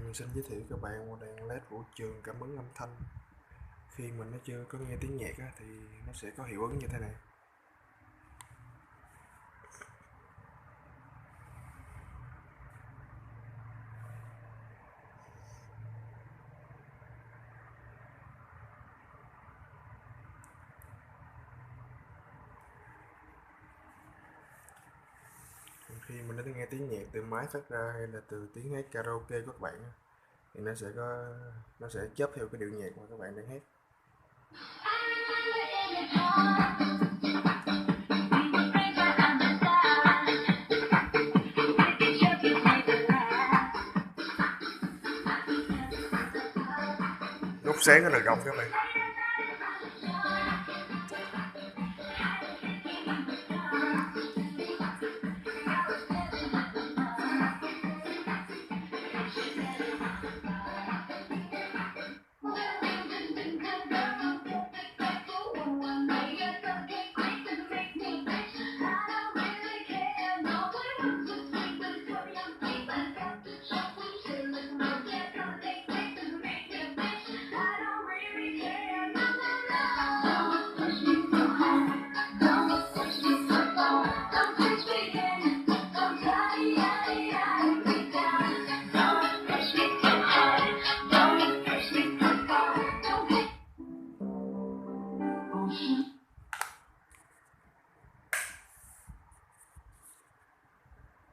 Mình xin giới thiệu các bạn một đèn LED vũ trường cảm ứng âm thanh. Khi mình nó chưa có nghe tiếng nhạc á, thì nó sẽ có hiệu ứng như thế này. Khi mình đã nghe tiếng nhạc từ máy phát ra hay là từ tiếng hát karaoke của các bạn á, thì nó sẽ chớp theo cái điệu nhạc mà các bạn đang hát. Nút sáng nó là gồng các bạn.